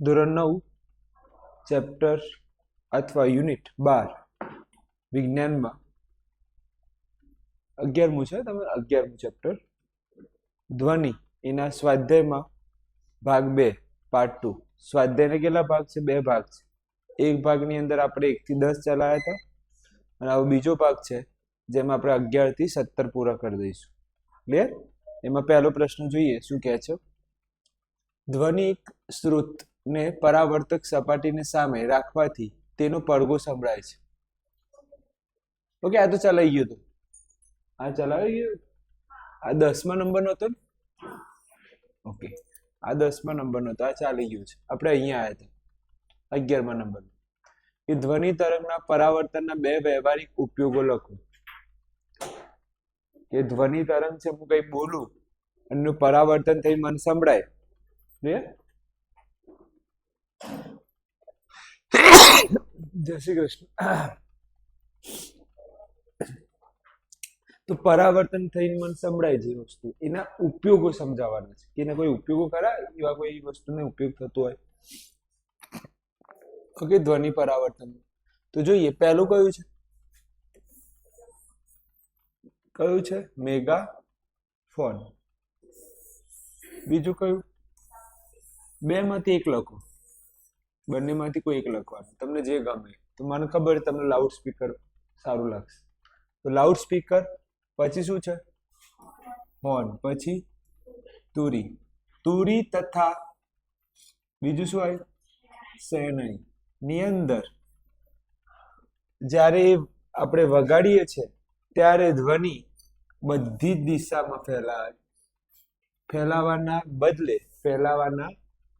ધોરણ 9 ચેપ્ટર અથવા યુનિટ 12 વિજ્ઞાનમાં 11મું છે. તમે 11મું ચેપ્ટર ધ્વનિ એના સ્વાધ્યાયમાં ભાગ 2 પાર્ટ 2. સ્વાધ્યાયના કેટલા ભાગ છે? 2 ભાગ છે. એક ભાગની અંદર આપણે 1 થી 10 ચલાવ્યા હતા અને આવો બીજો ભાગ છે જેમાં આપણે 11 થી 17 પૂરા કરી દઈશું. ક્લિયર? એમાં પહેલો પ્રશ્ન જોઈએ શું કહે છે. ધ્વનિ એક સ્ત્રોતને પરાવર્તક સપાટીની સામે રાખવાથી તેનો પડઘો સંભળાય છે. ઓકે, આ તો ચલાવી ગયું હતું. આ ચલાવી ગયું. આ 10મા નંબરનો હતો ને? ઓકે, આ 10મા નંબરનો હતો. આ ચાલી ગયું છે. આપણે અહીંયા આવ્યા હતા 11મા નંબર. કે ધ્વનિ તરંગના પરાવર્તનના 2 વ્યવહારિક ઉપયોગો લખો. કે ધ્વનિ તરંગ છે, હું કઈ બોલું અને પરાવર્તન થઈ મને સંભળાય. જય શ્રી કૃષ્ણ. તો પરાવર્તન થઈને મને સંભળાય જે વસ્તુ, એના ઉપયોગો સમજાવવાના છે. કે એના કોઈ ઉપયોગો ખરા એવા કોઈ વસ્તુનો ઉપયોગ થતો હોય? ઓકે, ધ્વનિ પરાવર્તન. તો જોઈએ પહેલું કયું છે? કયું છે? મેગાફોન. બીજું કયું? 2 માંથી એક લખો. બંનેમાંથી કોઈ એક લખવાનું, તમને જે ગમે. તો મને ખબર તમને લાઉડ સ્પીકર સારું લાગશે. તો લાઉડ સ્પીકર. પછી શું છે? હોર્ન. પછી તુરી. તુરી તથા બીજું શું આવ્યું? શેનાઈ. ની અંદર જ્યારે આપણે વગાડીએ છીએ ત્યારે ધ્વનિ બધી જ દિશામાં ફેલાય. ફેલાવાના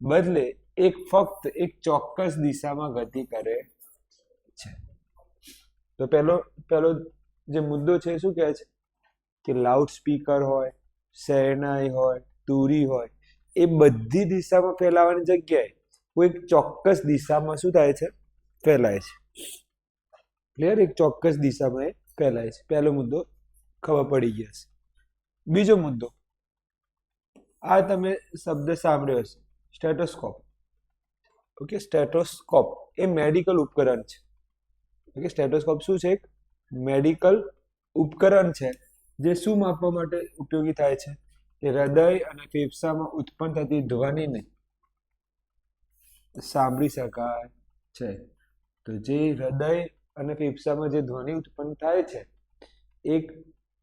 બદલે ફક્ત એક ચોક્કસ દિશામાં ગતિ કરે છે. તો પહેલો જે મુદ્દો છે શું કહે છે? કે લાઉડ સ્પીકર હોય, શહેનાઈ હોય, તુરી હોય, એ બધી દિશામાં ફેલાવાની જગ્યાએ કોઈ ચોક્કસ દિશામાં શું થાય છે? ફેલાય છે. ક્લિયર? એક ચોક્કસ દિશામાં એ ફેલાય છે. પહેલો મુદ્દો ખબર પડી ગયા છે. બીજો મુદ્દો, આ તમે શબ્દ સાંભળ્યો હશે, સ્ટેટોસ્કોપ. ઓકે, સ્ટેટોસ્કોપ એ મેડિકલ ઉપકરણ છે. ઓકે, સ્ટેટોસ્કોપ શું છે? એક મેડિકલ ઉપકરણ છે જે શું માપવા માટે ઉપયોગી થાય છે? કે હૃદય અને ફેફસામાં ઉત્પન્ન થતી ધ્વનિને સાંભળી શકાય છે. તો જે હૃદય અને ફેફસામાં જે ધ્વનિ ઉત્પન્ન થાય છે એક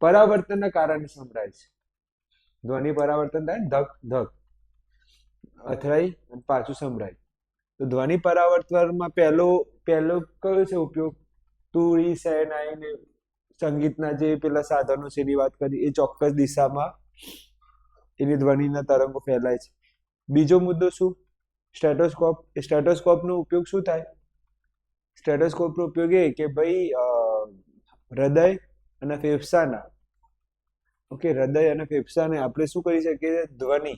પરાવર્તનના કારણે સંભળાય છે. ધ્વનિ પરાવર્તન થાય, ધક ધક અથડાઈ અને પાછું સંભળાય. તો ધ્વનિ પરાવર્તનમાં પહેલો કયો છે ઉપયોગ? તુરી, શહેનાઈ ને સંગીતના જે પેલા સાધનો છે એની વાત કરી, એ ચોક્કસ દિશામાં એની ધ્વનિના તરંગો ફેલાય છે. બીજો મુદ્દો શું? સ્ટેટોસ્કોપ. એ સ્ટેટોસ્કોપનો ઉપયોગ શું થાય? સ્ટેટોસ્કોપનો ઉપયોગ એ કે ભાઈ હૃદય અને ફેફસાના હૃદય અને ફેફસાને આપણે શું કરી શકીએ? ધ્વનિ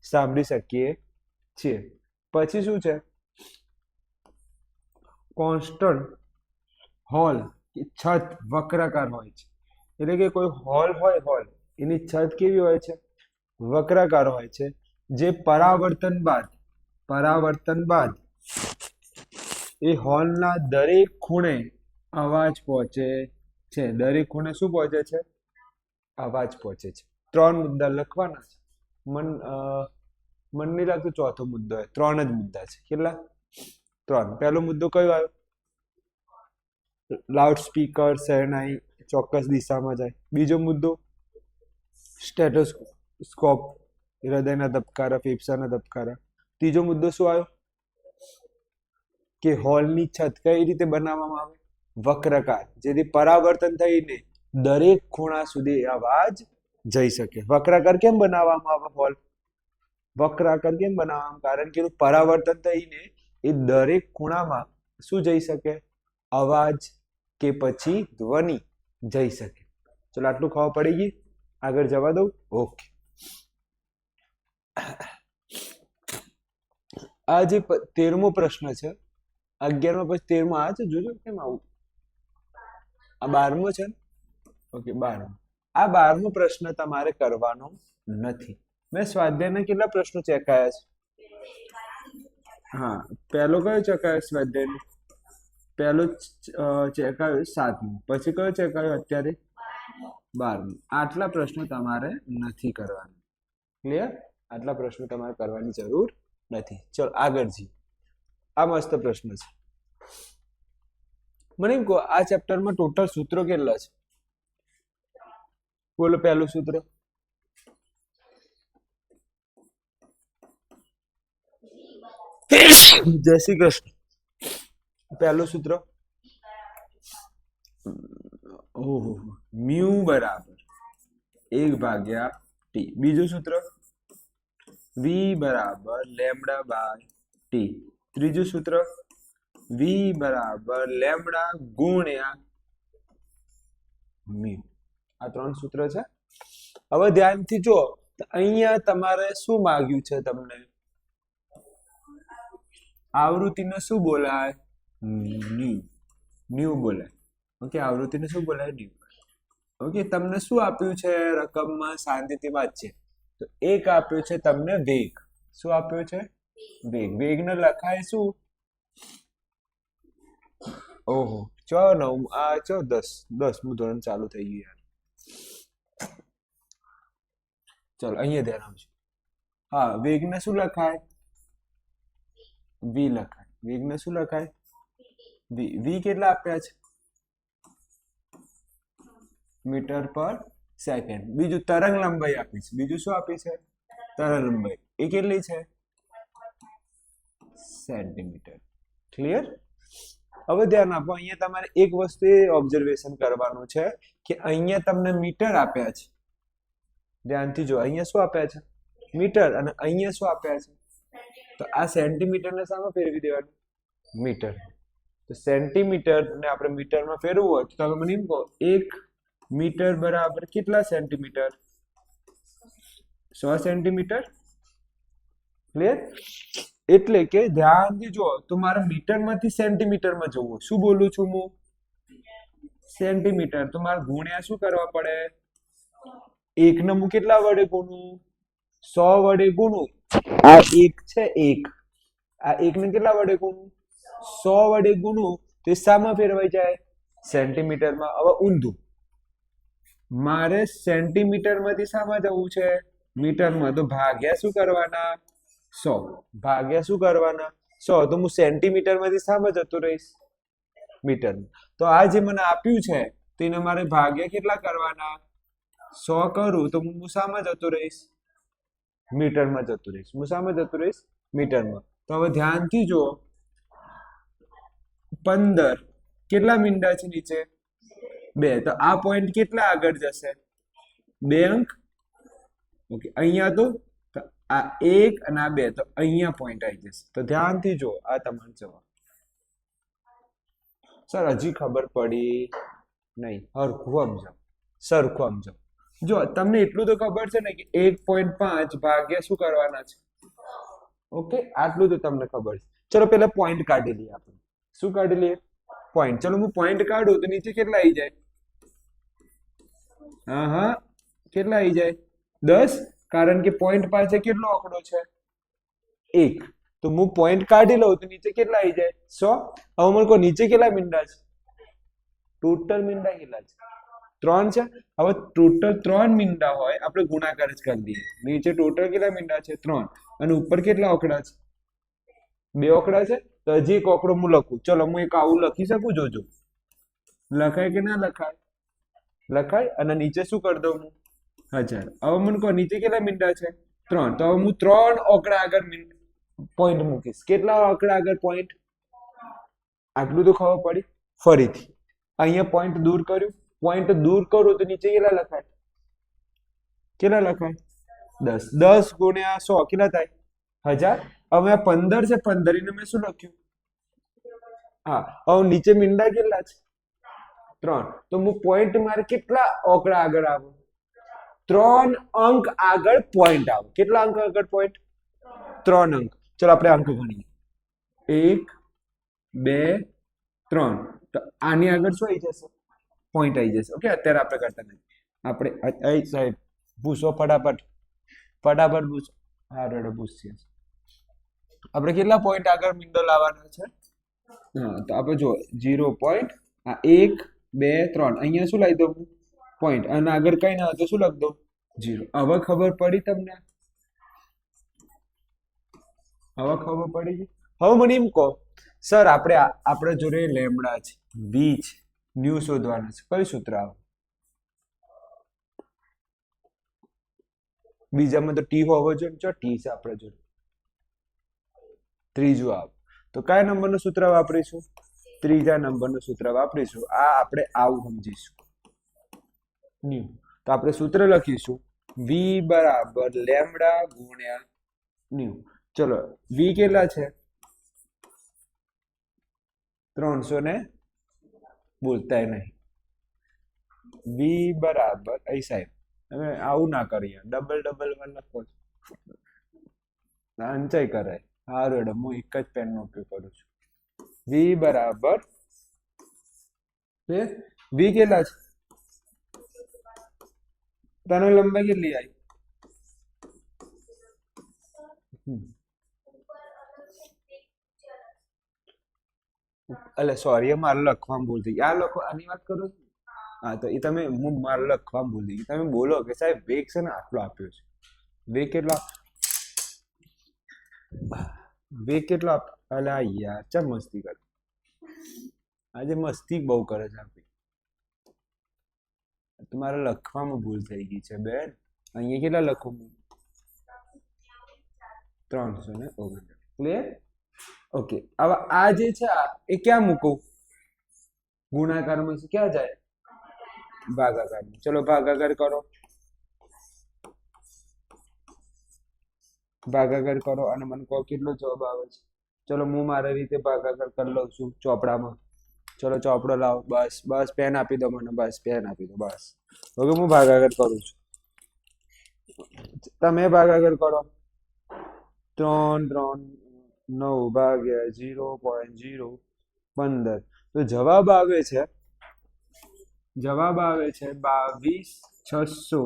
સાંભળી શકીએ છીએ. પછી શું છે? કોન્સ્ટન્ટ હોલ, છત વક્રાકાર હોય છે. એટલે કે કોઈ હોલ એની છત કેવી હોય છે? વક્રાકાર હોય છે. જે પરાવર્તન બાદ એ હોલના દરેક ખૂણે અવાજ પહોંચે છે. દરેક ખૂણે શું પહોંચે છે? અવાજ પહોંચે છે. 3 મુદ્દા લખવાના છે. મન નહીં લાગતું ચોથો મુદ્દો હોય. 3 જ મુદ્દા છે. કેટલા? 3. પહેલો મુદ્દો કયો આવ્યો? લાઉડ સ્પીકર, શહેનાઈ ચોક્કસ દિશામાં જાય. બીજો મુદ્દો સ્ટેટોસ્કોપ, હૃદયના ધબકારા, ફેફસાના ધબકારા. ત્રીજો મુદ્દો શું આવ્યો? કે હોલની છત કઈ રીતે બનાવવામાં આવે? વક્રાકાર, જેથી પરાવર્તન થઈને દરેક ખૂણા સુધી અવાજ જઈ શકે. વક્રાકાર કેમ બનાવવામાં આવે? હોલ વક્રાકાર કેમ બનાવવામાં? કારણ કે પરાવર્તન થઈને એ દરેક ખૂણામાં શું જઈ શકે? અવાજ કે પછી ધ્વનિ જઈ શકે. ચલો, આટલું ખબર પડી ગઈ. આગળ જવા દઉં. ઓકે, આ જે 13મો પ્રશ્ન છે, 11માં પછી 13માં આ છે. જોજો કેમ આવું. આ 12મો છે ને? ઓકે, 12મો. આ 12મો પ્રશ્ન તમારે કરવાનો નથી. મેં સ્વાધ્યાયના કેટલા પ્રશ્નો ચેક કર્યા છે? હા, પહેલો કયો ચેકાયો સ્વાધ્યાયનો? પહેલો ચેકાયો 7મો, પછી કયો ચેકાયો અત્યારે 12મો. આટલા પ્રશ્નો તમારે નથી કરવાના. ક્લિયર? આટલા પ્રશ્નો તમારે કરવાની જરૂર નથી. ચલો આગળ જઈએ. આ મસ્ત પ્રશ્ન છે. મને એમ કહો, આ ચેપ્ટરમાં ટોટલ સૂત્રો કેટલા છે? બોલો પહેલું સૂત્ર. જય શ્રી કૃષ્ણ. પહેલું સૂત્ર ઓહો મ્યુ બરાબર 1/t. બીજું સૂત્ર v બરાબર લેમ્ડા બાય ટી. ત્રીજું સૂત્ર v બરાબર લેમ્ડા ગુણ્યા મ્યુ. આ 3 સૂત્ર છે. હવે ધ્યાનથી જો, અહીંયા તમારે શું માંગ્યું છે તમને? આવૃત્તિને શું બોલાય? ન્યુ. ન્યુ બોલાય. ઓકે, આવૃત્તિને શું બોલાય? ન્યુ. ઓકે, તમને શું આપ્યું છે રકમમાં? શાંતિથી વાંચીએ તો એક આપ્યો છે તમને વેગ. શું આપ્યો છે? વેગ. વેગને લખાય શું? ઓહો, 9 આ 10મું ધોરણ ચાલુ થઈ ગયું યાર. ચલો અહીંયા ધ્યાન આપજો. હા, વેગને શું લખાય? v લખાય. વેગને શું લખાય? v કેટલા આપ્યા છે? મીટર પર સેકન્ડ. બીજું તરંગ લંબાઈ આપી છે. બીજું શું આપી છે? તરંગ લંબાઈ. એ કેટલી છે? સેન્ટીમીટર. ક્લિયર? હવે ધ્યાન આપો, અહીંયા તમારે એક વસ્તુ ઓબ્ઝર્વેશન કરવાનું છે કે અહીંયા તમને મીટર આપ્યા છે. ધ્યાનથી જો, અહીંયા શું આપ્યા છે? મીટર. અને અહીંયા શું આપ્યા છે? તો આ સેન્ટીમીટરને સામે ફેરવી દેવાનું? મીટર. તો સેન્ટીમીટર ને આપણે મીટરમાં ફેરવવું હોય તો તમે મને એમ કહો, 1 મીટર બરાબર કેટલા સેન્ટીમીટર? 100 સેન્ટીમીટર. ક્લિયર? એટલે કે ધ્યાનથી જો, તો મારે મીટરમાંથી સેન્ટીમીટરમાં જવું. શું બોલું છું હું? સેન્ટીમીટર. તો મારે ગુણ્યા શું કરવા પડે? 1 ને હું કેટલા વડે ગુણું? 100 વડે ગુણું. આ 1 છે 1. આ 1 ને કેટલા વડે ગુણું? 100 વડે ગુણું તો એ શામાં ફેરવાઈ જાય? સેન્ટીમીટરમાં. હવે ઊંધું, મારે સેન્ટીમીટરમાંથી શામાં જવું છે? મીટરમાં. તો ભાગ્યા શું કરવાના? 100. ભાગ્યા શું કરવાના? 100. તો હું સેન્ટીમીટરમાંથી શામાં જતો રહીશ? મીટરમાં. તો આ જે મને આપ્યું છે તેને મારે ભાગ્યા કેટલા કરવાના? 100 કરું તો હું શામાં જતો રહીશ? મીટરમાં જતો રહીશ. હું શામાં જતો રહીશ? મીટરમાં. તો હવે ધ્યાનથી જો, 15 કેટલા મીંડા છે નીચે? 2. તો આ પોઈન્ટ કેટલા આગળ જશે? 2 અંક. ઓકે, અહીંયા તો આ 1 અને આ 2, તો અહીંયા પોઈન્ટ આવી જશે. તો ધ્યાનથી જો, આ તમારો જવાબ. સર હજી ખબર પડી નહીં. સરખું સમજાવો. સરખું સમજાવો. જો તમને એટલું તો ખબર છે ને કે 1.5 ભાગ્યા શું કરવાના છે? ઓકે, આટલું તો તમને ખબર છે. ચલો પેલા પોઈન્ટ કાઢી લઈએ આપણે. શું કાઢી લઈએ? પોઈન્ટ. ચલો હું પોઈન્ટ કાઢું તો નીચે કેટલા આવી જાય? હા, કેટલા આવી જાય? 10. કારણ કે પોઈન્ટ પાસે કેટલો આંકડો છે? 1. તો હું પોઈન્ટ કાઢી લઉં તો નીચે કેટલા આવી જાય? 100. હવે મને કહો નીચે કેટલા મીંડા છે? ટોટલ મીંડા કેટલા છે? 3 છે. હવે ટોટલ 3 મીંડા હોય, આપણે ગુણાકાર જ કરી દઈએ. નીચે ટોટલ કેટલા મીંડા છે? 3. અને ઉપર કેટલા આંકડા છે? 2 આંકડા છે. તો હજી એક આંકડો હું લખું. ચલો હું એક આવું લખી શકું? જોજો લખાય કે ના લખાય? લખાય. અને નીચે શું કરી દઉં હું? 1000. હવે મને કહો નીચે કેટલા મીંડા છે? 3. તો હવે હું 3 આંકડા આગળ પોઈન્ટ મૂકીશ. કેટલા આંકડા આગળ પોઈન્ટ? આટલું તો ખબર પડી. ફરીથી અહીંયા પોઈન્ટ દૂર કર્યું. પોઈન્ટ દૂર કરો તો નીચે કેટલા લખાય? કેટલા લખાય? 10. 10 ગુણ્યા 100 કેટલા થાય? 1000. હવે આ 15 છે. 15 ને મેં શું લખ્યું? હા. હવે નીચે મીંડા કેટલા છે? 3. તો હું પોઈન્ટ મારે કેટલા આંકડા આગળ આવું? 3 અંક આગળ પોઈન્ટ આવું. કેટલા અંક આગળ પોઈન્ટ? 3 અંક. ચલો આપણે અંક ગણીએ. 1 2 3. તો આની આગળ શું આવી જશે? પોઈન્ટ આવી જશે. ઓકે, અત્યારે આપણે કરતા નહીં. આપણે અહીં સાહેબ પૂછો ફટાફટ. ફટાફટ પૂછો. હા રેડો પૂછીએ. આપણે કેટલા પોઈન્ટ આગળ મીંડો લાવવાનો છે? હા, તો આપણે જો 0.1 2 3 અહીંયા શું લાવી દઉં પોઈન્ટ, અને આગળ કઈ ના હોય તો શું લખ દઉં 0. હવે ખબર પડી તમને? હવે ખબર પડી ગઈ? હવે મને એમ કહો સર, આપણે જોડે લેમડા છે, વી છે, ન્યુ શોધવાના છે, કયું સૂત્ર આવે? બીજામાં તો ટી હોવો જોઈએ, જો ટી છે આપણે જોડે. ત્રીજું આવે તો કયા નંબરનું સૂત્ર વાપરીશું? ત્રીજા નંબરનું સૂત્ર વાપરીશું. આ આપણે આવું સમજીશું ન્યુ. તો આપણે સૂત્ર લખીશું વી બરાબર લેમડા ગુણ્યા ન્યુ. ચલો, વી કેટલા છે? 300 ને બોલતાય નહીં. વી બરાબર અહીં સાહેબ હવે આવું ના કરીએ, ડબલ ડબલ માં લખો છો, અંચાઈ કરાય. સારું એડમ, હું એક જ પેનનો ઉપયોગ કરું છું. વી બરાબર વી કેટલા છે? તને લંબાઈ કેટલી આવી? એટલે સોરી, મારે લખવામાં ભૂલ થઈ ગઈ. આ લખો, આની વાત કરો. હા, તો એ તમે, હું મારે લખવામાં ભૂલ થઈ ગઈ. તમે બોલો કે સાહેબ વેગ છે ને આટલો આપ્યો છે. વેગ કેટલો? વેગ કેટલો? અલા યાર, ચા મસ્તી કરે આજે, મસ્તી બહુ કરે છે આપી. તમારે લખવામાં ભૂલ થઈ ગઈ છે બેન. અહીંયા કેટલા લખું? 349. ક્લિયર? ઓકે. હવે આ જે છે એ ક્યાં મૂકું? ગુણાકારમાં છે, ક્યાં જાય? ભાગાકારમાં. ચલો ભાગાકાર કરો, ભાગાકાર કરો અને મને કહો કેટલો જવાબ આવે છે. ચલો હું મારી રીતે ભાગાકાર કરી લઉં છું ચોપડામાં. ચલો ચોપડો લાવો. બસ બસ, પેન આપી દો મને. બસ પેન આપી દો. બસ ઓકે, હું ભાગાકાર કરું છું. તમે ભાગાકાર કરો. 3 3 9 ભાગ્યા 0.015. તો જવાબ આવે છે 22,600.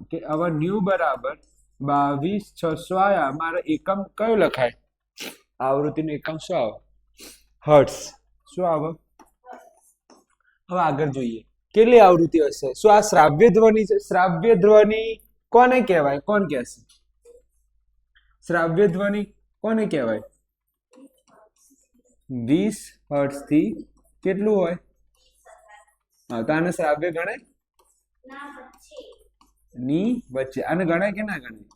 ઓકે, હવે ન્યુ બરાબર 22,600 આયા. મારે એકમ કયો લખાય? આવૃત્તિનો એકમ શું આવે? હર્ટ્ઝ. શું આવે? હવે આગળ જોઈએ કેટલી આવૃત્તિ હશે. શું આ શ્રાવ્ય ધ્વનિ છે? શ્રાવ્ય ધ્વનિ કોને કહેવાય? કોણ કહેશે? શ્રાવ્ય ધ્વનિ કોને કહેવાય? 20 હર્ટ્ઝ થી કેટલું હોય? હા, તો આને શ્રાવ્ય ગણાય? ની વચ્ચે. આને ગણાય કે ના ગણાય?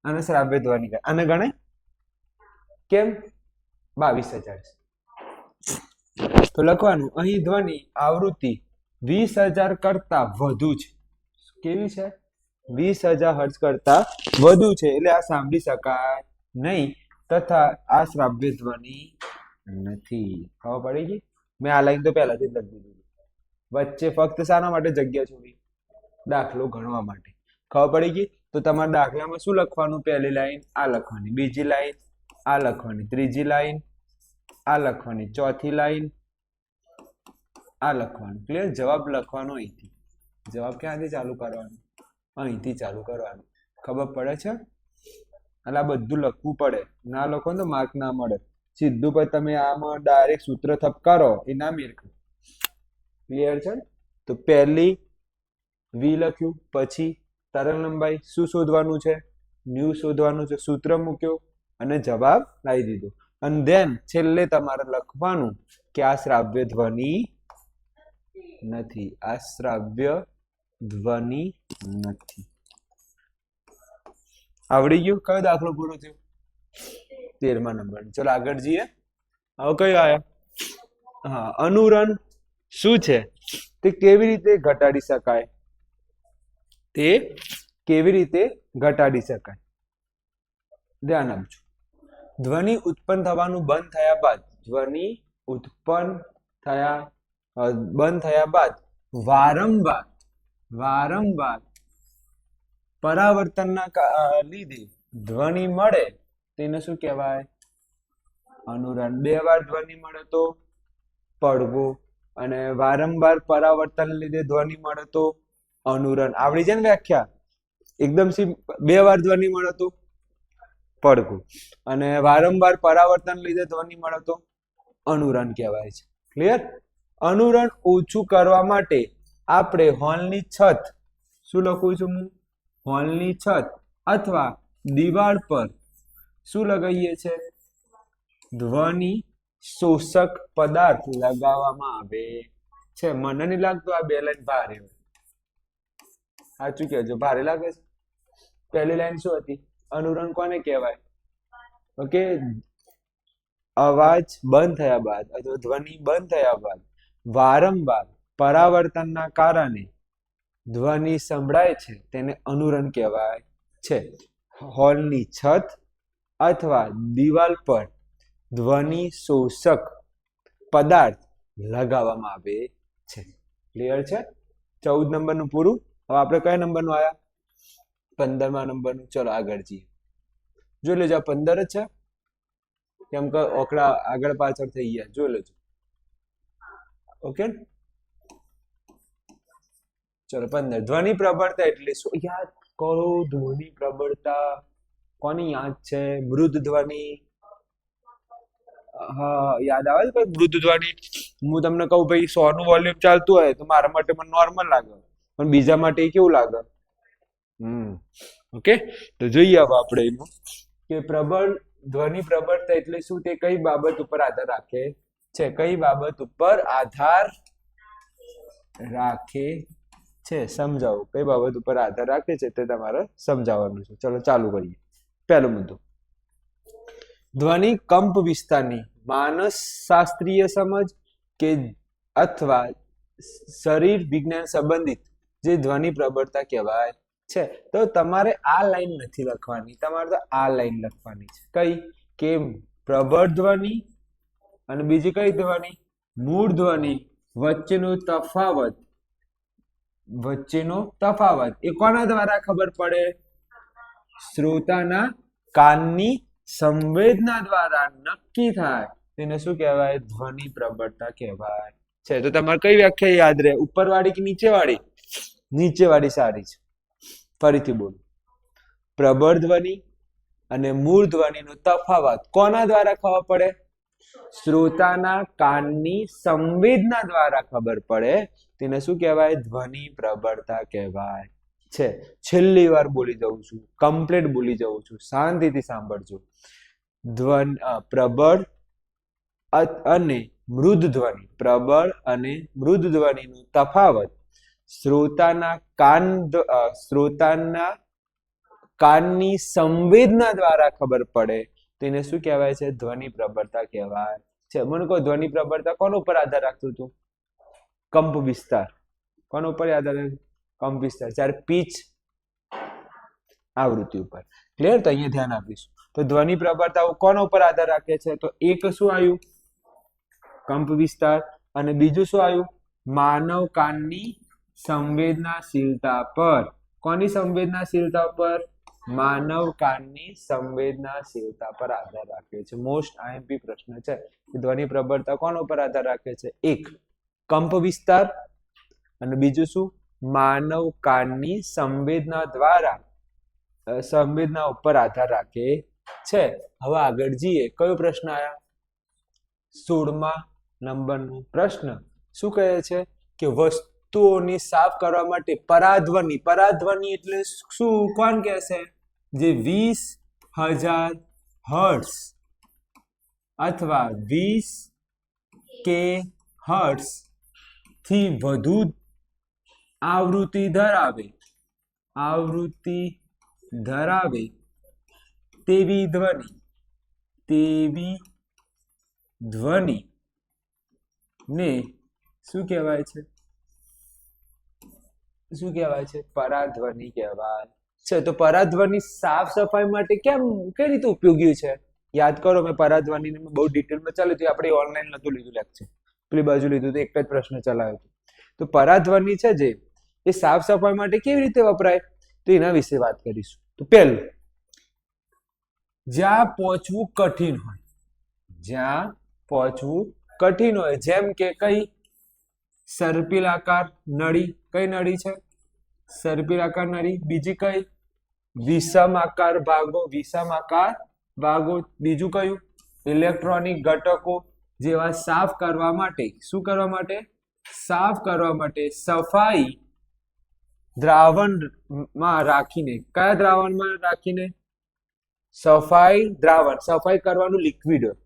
આને શ્રાવ્ય ધ્વનિ કહેવાય. આને ગણાય? કેમ? 22,000 છે તો લખવાનું અહીં ધ્વનિ આવૃત્તિ 20,000 કરતા વધુ છે. કેવી છે? 20,000 હર્ટ્ઝ કરતા વધુ છે, એટલે આ સાંભળી શકાય નહીં તથા આ શ્રાવ્ય ધ્વનિ નથી. ખબર પડી ગઈ? મેં આ લાઈન તો પહેલાથી જ લખી દીધી. વચ્ચે ફક્ત શાના માટે જગ્યા છોડી? દાખલો ગણવા માટે. ખબર પડી ગઈ? તો તમારા દાખલામાં શું લખવાનું? પહેલી લાઈન આ લખવાની, બીજી લાઈન આ લખવાની, ત્રીજી લાઈન આ લખવાની, ચોથી લાઈન આ લખવાનું. ક્લિયર? જવાબ લખવાનો અહીંથી. જવાબ ક્યાંથી ચાલુ કરવાનો? અહીંથી ચાલુ કરવાનું. ખબર પડે છે? એટલે આ બધું લખવું પડે. ના લખો તો માર્ક ના મળે. સીધું પછી તમે આમાં ડાયરેક્ટ સૂત્ર થપકારો એ ના મેળ. ક્લિયર છે? તો પહેલી વી લખ્યું, પછી તરંગ લંબાઈ શું શોધવાનું છે? ન્યુ શોધવાનું છે. સૂત્ર મૂક્યો અને જવાબ લાવી દીધો. અને ધેન છેલ્લે તમારે લખવાનું કે આ શ્રાવ્ય ધ્વનિ નથી. આ શ્રાવ્ય ધ્વનિ નથી. આવડી ગયું? કયો દાખલો પૂરો થયો? 13મા નંબર. ચલો આગળ જઈએ. હવે કયો આયા? હા, અનુરણ શું છે? તે કેવી રીતે ઘટાડી શકાય? તે કેવી રીતે ઘટાડી શકાય? ધ્યાન આપજો. ધ્વનિ ઉત્પન્ન થવાનું બંધ થયા બાદ, ધ્વનિ ઉત્પન્ન બંધ થયા બાદ વારંવાર પરાવર્તનના લીધે ધ્વનિ મળે તેને શું કહેવાય? અનુરણ. 2 વાર ધ્વનિ મળે તો પડવો, અને વારંવાર પરાવર્તન લીધે ધ્વનિ મળે તો અનુરણ. આવડી જાય ને વ્યાખ્યા? એકદમ 2 વાર ધ્વનિ મળે તો પડઘું. અને વારંવાર પરાવર્તન લીધે ધ્વનિ મળે તો અનુરણ કહેવાય છે. ક્લિયર? અનુરણ ઓછું કરવા માટે આપણે હોલની છત, શું લખું છું હું? હોલની છત અથવા દિવાલ પર શું લગાવીએ છે? ધ્વનિ શોષક પદાર્થ લગાવવામાં આવે છે. મને નહીં લાગતું આ બે લાઈન ભારે હોય. સાચું કહેજો, ભારે લાગે છે? પહેલી લાઈન શું હતી? અનુરણ કોને કહેવાય? ઓકે, અવાજ બંધ થયા બાદ અથવા ધ્વનિ બંધ થયા બાદ વારંવાર પરાવર્તનના કારણે ધ્વનિ સંભળાય છે તેને અનુરણ કહેવાય છે. હોલની છત અથવા દિવાલ પર ધ્વનિ શોષક પદાર્થ લગાવવામાં આવે છે. ક્લિયર છે? 14 નંબરનું પૂરું. હવે આપણે કયા નંબરનું આયા? 15મા નંબરનું. ચલો આગળ જઈએ. જોઈ લેજો, 15 જ છે, કેમ કે ઓકડા આગળ પાછળ થઈ ગયા. જોઈ લેજો. ઓકે, ચલો 15. ધ્વનિ પ્રબળતા એટલે શું? યાદ કરો, ધ્વનિ પ્રબળતા કોની યાદ છે? મૃદ ધ્વનિ. હા, યાદ આવે છે ભાઈ મૃદ ધ્વનિ? હું તમને કહું ભાઈ 100 નું વોલ્યુમ ચાલતું હોય તો મારા માટે મને નોર્મલ લાગે, પણ બીજા માટે કેવું લાગે? ઓકે, તો જોઈએ હવે આપણે એમાં કે પ્રબળ ધ્વનિ પ્રબળતા એટલે શું, તે કઈ બાબત ઉપર આધાર રાખે છે? કઈ બાબત ઉપર આધાર રાખે છે? સમજાવો. કઈ બાબત ઉપર આધાર રાખે છે તે તમારે સમજાવવાનું છે. ચલો ચાલુ કરીએ. પહેલો મુદ્દો, ધ્વનિ કંપ વિસ્તારની માનસશાસ્ત્રીય સમજ કે અથવા શરીર વિજ્ઞાન સંબંધિત જે ધ્વનિ પ્રબળતા કહેવાય છે. તો તમારે આ લાઈન નથી લખવાની, તમારે તો આ લાઈન લખવાની છે. કઈ? કે પ્રબળ ધ્વનિ અને બીજી કઈ ધ્વનિ? મૂળ ધ્વનિ વચ્ચેનો તફાવત એ કોના દ્વારા ખબર પડે? શ્રોતાના કાનની સંવેદના દ્વારા નક્કી થાય તેને શું કહેવાય? ધ્વનિ પ્રબળતા કહેવાય છે. તો તમારે કઈ વ્યાખ્યા યાદ રહે? ઉપરવાળી કે નીચેવાળી? નીચેવાળી સારી છે. ફરીથી બોલો. પ્રબળ ધ્વનિ અને મૂળ ધ્વનિનો તફાવત કોના દ્વારા ખબર પડે? શ્રોતાના કાનની સંવેદના દ્વારા ખબર પડે તેને શું કહેવાય? ધ્વનિ પ્રબળતા કહેવાય છે. છેલ્લી વાર બોલી જઉં છું, કમ્પ્લીટ બોલી જઉં છું, શાંતિથી સાંભળજો. પ્રબળ અને મૃદ ધ્વનિ, પ્રબળ અને મૃદ ધ્વનિનો તફાવત શ્રોતાના કાનની સંવેદના દ્વારા ખબર પડે તેને શું કહેવાય છે? ધ્વનિ પ્રબળતા કહેવાય છે. મને કહો, ધ્વનિ પ્રબળતા કોના ઉપર આધાર રાખતું હતું? કંપ વિસ્તાર. કોના ઉપર આધાર રાખતું? કંપ વિસ્તાર. જ્યારે પીચ આવૃત્તિ ઉપર. ક્લિયર? તો અહીંયા ધ્યાન આપીશું. તો ધ્વનિ પ્રબળતા કોના ઉપર આધાર રાખે છે? તો એક શું આવ્યું? કંપ વિસ્તાર. અને બીજું શું આવ્યું? માનવ કાનની સંવેદનાશીલતા પર. કોની સંવેદનાશીલતા પર? માનવ કાનની સંવેદનાશીલતા પર આધાર રાખે છે. મોસ્ટ આઈએમપી પ્રશ્ન છે. ધ્વનિ પ્રબળતા કોના ઉપર આધાર રાખે છે? એક કંપ વિસ્તાર અને બીજું શું? માનવ કાનની સંવેદના ઉપર આધાર રાખે છે. હવે આગળ જઈએ. કયો પ્રશ્ન આયા? 16મા નંબરનો પ્રશ્ન શું કહે છે? કે વસ્તુઓને સાફ કરવા માટે પરાધ્વનિ. પરાધ્વનિ એટલે શું? કોણ કહેશે? જે 20,000 હર્ટ્ઝ અથવા 20 kHz થી વધુ આવૃત્તિ ધરાવે તેવી ધ્વનિ ને શું કહેવાય છે? શું કહેવાય છે? પરાધ્વનિ કહેવાય છે. તો પરાધ્વનિ સાફ સફાઈ માટે કઈ રીતે ઉપયોગી છે? યાદ કરો, મેં પરાધ્વનિને બહુ ડિટેલમાં ચાલ્યું હતું. આપણે ઓનલાઈન નતું લીધું લેક્ચર, પેલી બાજુ લીધું હતું, એક જ પ્રશ્ન ચલાવ્યો હતો. તો પરાધ્વનિ છે જે એ સાફ સફાઈ માટે કેવી રીતે વપરાય તો એના વિશે વાત કરીશું. તો પહેલું, જ્યાં પહોંચવું કઠિન હોય, જેમ કે કઈ? સર્પિલાકાર નળી. કઈ નળી છે? સર્પિલાકાર નળી. બીજી કઈ? વિષમાકાર ભાગો. વિષમાકાર ભાગો, બીજું કયું ઇલેક્ટ્રોનિક ઘટકો જેવા સાફ કરવા માટે, શું કરવા માટે, સાફ કરવા માટે સફાઈ દ્રાવણમાં રાખીને, કયા દ્રાવણમાં રાખીને, સફાઈ દ્રાવણ, સફાઈ કરવાનું લિક્વિડ હોય,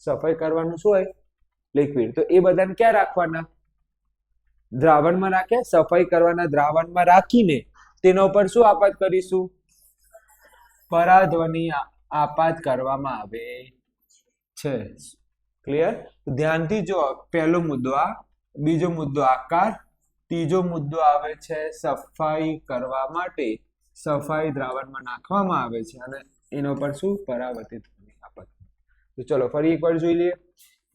સફાઈ કરવાનું શું હોય, લિક્વિડ, તો એ બધાને ક્યાં રાખવાના, દ્રાવણમાં રાખ્યા, સફાઈ કરવાના દ્રાવણમાં રાખીને તેના ઉપર શું આપાત કરીશું, પરાધ્વનિ આપાત કરવામાં આવે છે. ક્લિયર? ધ્યાનથી જો, પહેલો મુદ્દો આ, બીજો મુદ્દો આકાર, ત્રીજો મુદ્દો આવે છે સફાઈ કરવા માટે સફાઈ દ્રાવણમાં નાખવામાં આવે છે અને એના પર શું, પરાવર્તિત આપાત. તો ચલો ફરી એકવાર જોઈ લઈએ.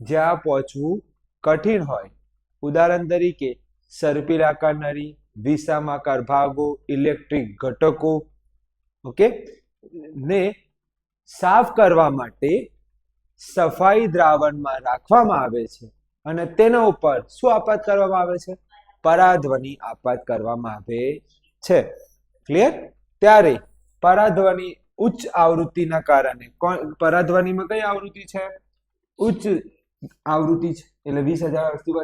જ્યાં પહોંચવું કઠિન હોય, ઉદાહરણ તરીકે સર્પિલાકાર નળી, વિષામાકાર ભાગો, ઇલેક્ટ્રિક ઘટકો, ઓકે, ને સાફ કરવા માટે સફાઈ દ્રાવણમાં રાખવામાં આવે છે અને તેના ઉપર શું આપાત કરવામાં આવે છે, પરાધ્વનિ આપાત કરવામાં આવે છે. ક્લિયર? ત્યારે પરાધ્વનિ ઉચ્ચ આવૃત્તિના કારણે, પરાધ્વનિમાં કઈ આવૃત્તિ છે, ઉચ્ચ આવૃત્તિ છે, એટલે 20,000 હર્ટ્ઝથી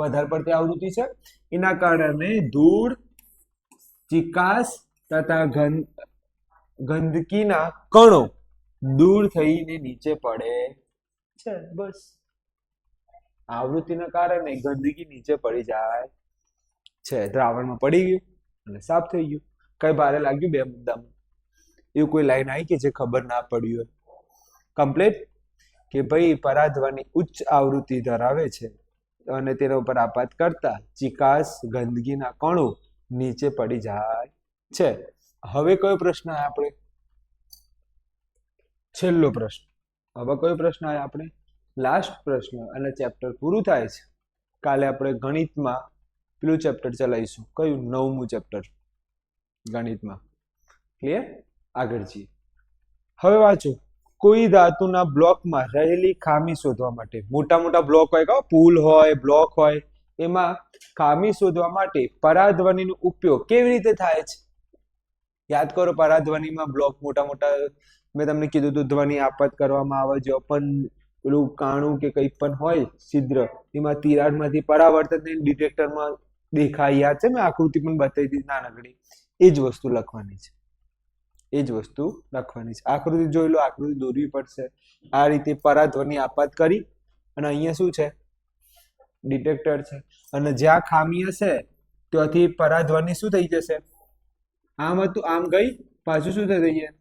વધારે પડતી આવૃત્તિ છે. એના કારણે ધૂળ, ચિકાસ તથા ગંદકીના કણો દૂર થઈને નીચે પડે છે. બસ, આવૃત્તિના કારણે ગંદકી નીચે પડી જાય છે, દ્રાવણમાં પડી ગયું અને સાફ થઈ ગયું. કઈ ભારે લાગ્યું બે મુદ્દામાં? એવું કોઈ લાઈન આવી કે જે ખબર ના પડી હોય? કમ્પ્લીટ? કે ભાઈ પરાધ્વનિ ઉચ્ચ આવૃત્તિ ધરાવે છે અને તેના ઉપર આપાત કરતા ચિકાસ, ગંદકીના કણો નીચે પડી જાય છે. હવે કયો પ્રશ્ન આવે આપણે? છેલ્લો પ્રશ્ન. હવે કયો પ્રશ્ન આવે આપણે? લાસ્ટ પ્રશ્ન, અને ચેપ્ટર પૂરું થાય છે. કાલે આપણે ગણિતમાં પેલું ચેપ્ટર ચલાવીશું. કયું? 9મું ચેપ્ટર ગણિતમાં. ક્લિયર? આગળ જઈએ. હવે વાંચો. કોઈ ધાતુના બ્લોકમાં રહેલી ખામી શોધવા માટે, મોટા મોટા બ્લોક હોય, કહો પુલ હોય, બ્લોક હોય, એમાં ખામી શોધવા માટે પરાધ્વનિનો ઉપયોગ કેવી રીતે થાય છે? યાદ કરો, પરાધ્વનિમાં બ્લોક મોટા મોટા, મેં તમને કીધું હતું, ધ્વનિ આપાત કરવામાં આવે, જો પણ પેલું કાણું કે કંઈ પણ હોય છિદ્ર, એમાં તિરાડમાંથી પરાવર્તન ડિટેક્ટરમાં દેખાય. યાદ છે? મેં આકૃતિ પણ બતાવી દીધી નાનકડી. એ જ વસ્તુ લખવાની છે, એ જ વસ્તુ લખવાની છે. આકૃતિ જોઈ લો, આકૃતિ દોરવી પડશે. આ રીતે પરાધ્વનિ આપાત કરી અને અહીંયા શું છે? ડિટેક્ટર છે. અને જ્યાં ખામી હશે ત્યાંથી પરાધ્વનિ શું થઈ જશે? આમ હતું, આમ ગઈ, પાછું શું થઈ જાય?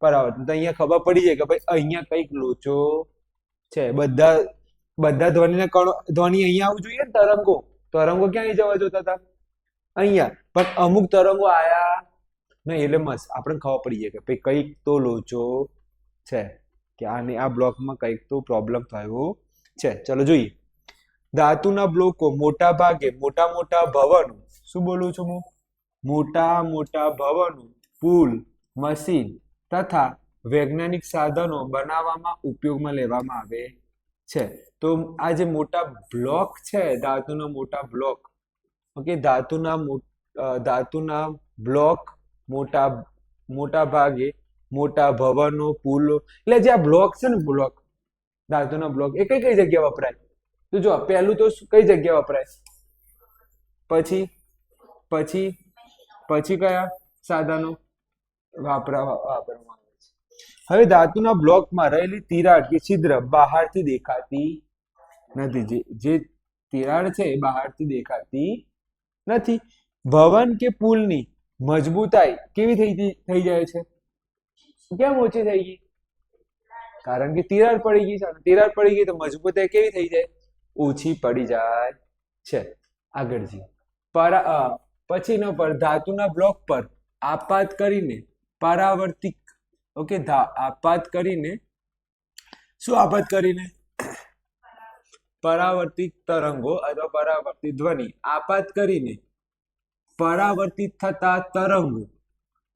પરાવર્તન. તો અહીંયા ખબર પડી જાય કે ભાઈ અહીંયા કંઈક લોચો છે. બધા ધ્વનિના કણો, ધ્વનિ અહીંયા આવવું જોઈએ ને, તરંગો ક્યાં જવા જોતા હતા? અહીંયા. પણ અમુક તરંગો આયા નહીં, એટલે મસ્ત આપણે ખબર પડી જાય કે ભાઈ કંઈક તો લોચો છે, કે આને આ બ્લોકમાં કંઈક તો પ્રોબ્લેમ થયો છે. ચલો જોઈએ. ધાતુના બ્લોકો મોટા ભાગે મોટા મોટા ભવનો, શું બોલું છું હું? મોટા મોટા ભવનો, પુલ, મશીન તથા વૈજ્ઞાનિક સાધનો બનાવવામાં ઉપયોગમાં લેવામાં આવે છે. તો આ જે મોટા બ્લોક છે, ધાતુના મોટા બ્લોક, ઓકે, ધાતુના બ્લોક મોટા ભાગે મોટા ભવનો, પુલો, એટલે જે આ બ્લોક છે ને, બ્લોક, ધાતુના બ્લોક, એ કઈ કઈ જગ્યા વપરાય? તો જો પહેલું તો કઈ જગ્યા વપરાય, પછી કયા સાધનો વાપરવામાં આવે છે? હવે ધાતુના બ્લોકમાં રહેલી તિરાડ કે છિદ્ર બહારથી દેખાતી નથી. જે તિરાડ છે એ બહારથી દેખાતી નથી. ભવન કે પુલની મજબૂતાઈ કેવી થઈ જાય છે? કેમ ઓછી થઈ ગઈ? કારણ કે તિરાડ પડી ગઈ છે. તિરાડ પડી ગઈ તો મજબૂતાઈ કેવી થઈ જાય? ઓછી પડી જાય છે. આગળ જઈએ. પછીનો પર ધાતુના બ્લોક પર આપાત કરીને પરાવર્તિત, ઓકે, આપાત કરીને, શું આપાત કરીને? પરાવર્તિત તરંગો અથવા પરાવર્તિત ધ્વનિ આપાત કરીને પરાવર્તિત થતા તરંગો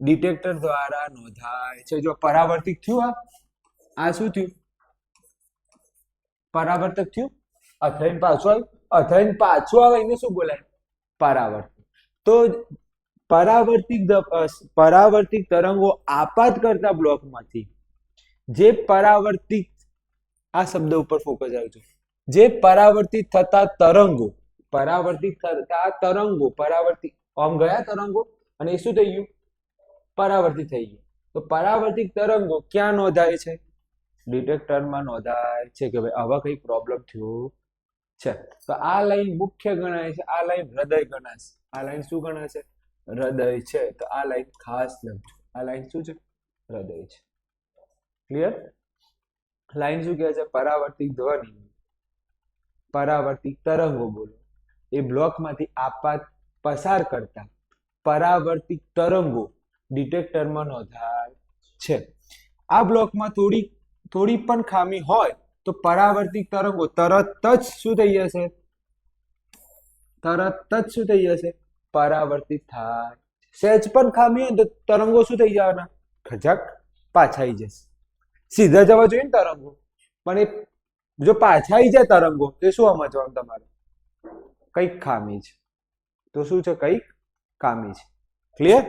ડિટેક્ટર દ્વારા નોંધાય છે. જો પરાવર્તિત થયું, આ શું થયું? પરાવર્તક થયું, અથડાઈને પાછું આવ્યું, અથડાઈને પાછું આવે એને શું બોલાય? પરાવર્તક. તો પરાવર્તિત તરંગો આપાત કરતા બ્લોકમાંથી જે પરાવર્તિત, આ શબ્દ ઉપર ફોકસ આવજો, જે પરાવર્તિત થતા તરંગો, પરાવર્તિત થતા તરંગો, પરાવર્તિત આમ ગયા તરંગો અને એ શું થઈ ગયું, પરાવર્તિત થઈ ગયું. તો પરાવર્તિત તરંગો ક્યાં નોંધાય છે, ડિટેક્ટરમાં નોંધાય છે કે ભાઈ આવા કઈ પ્રોબ્લેમ થયો છે. તો આ લાઈન મુખ્ય ગણાય છે, આ લાઈન હૃદય ગણાશે. આ લાઈન શું ગણાશે, હૃદય છે. તો આ લાઈન ખાસ લખજો, આ લાઈન શું છે, હૃદય છે. ક્લિયર? લાઈન શું કહે છે, પરાવર્તિત ધ્વનિ, પરાવર્તિત તરંગો બોલો એ બ્લોકમાંથી આપાત પસાર કરતા પરાવર્તિત તરંગો ડિટેક્ટરમાં નોંધાય છે. આ બ્લોકમાં થોડી પણ ખામી હોય તો પરાવર્તિત તરંગો તરત જ શું થઈ જશે, તરત જ શું થઈ જશે, પરાવર્તિત થાય. સહેજ પણ ખામી હોય તો તરંગો શું થઈ જવાના, ખજાક પાછા આવી જશે. સીધા જવા જોઈએ ને તરંગો, પણ એ જો પાછા આવી જાય તરંગો તો શું સમજવાનું તમારે, કઈક ખામી છે. તો શું છે, કઈક ખામી છે. ક્લિયર?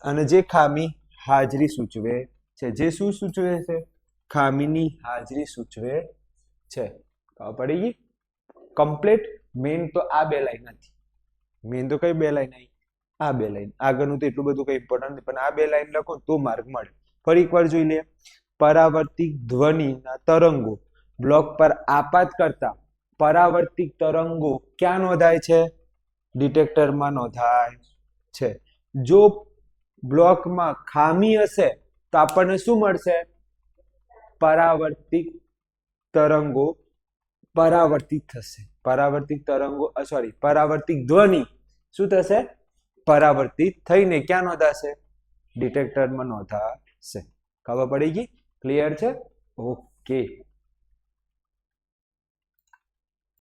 અને જે ખામી હાજરી સૂચવે છે, જે શું સૂચવે છે, ખામીની હાજરી સૂચવે છે. ખબર પડી ગઈ? કમ્પ્લીટ. મેઇન તો આ બે લાઈન હતી. મેઇન તો કઈ બે લાઈન આવી, આ બે લાઈન. આગળનું તો એટલું બધું કઈ ઇમ્પોર્ટન્ટ નથી, પણ આ બે લાઈન લખો તો માર્ક મળે. ફરી એકવાર જોઈ લે. પરાવર્તિત ધ્વનિના તરંગો બ્લોક પર આપાત કરતા પરાવર્તિત તરંગો ક્યાં નોંધાય છે, ડિટેક્ટરમાં નોંધાય છે. જો બ્લોકમાં ખામી હશે તો આપણને શું મળશે, પરાવર્તિત તરંગો પરાવર્તિત થશે. પરાવર્તિત તરંગો પરાવર્તિત ધ્વનિ શું થશે, પરાવર્તિત થઈને ક્યાં નોંધાશે, ડિટેક્ટરમાં નોંધાશે. ખબર પડી ગઈ? ક્લિયર છે? ઓકે.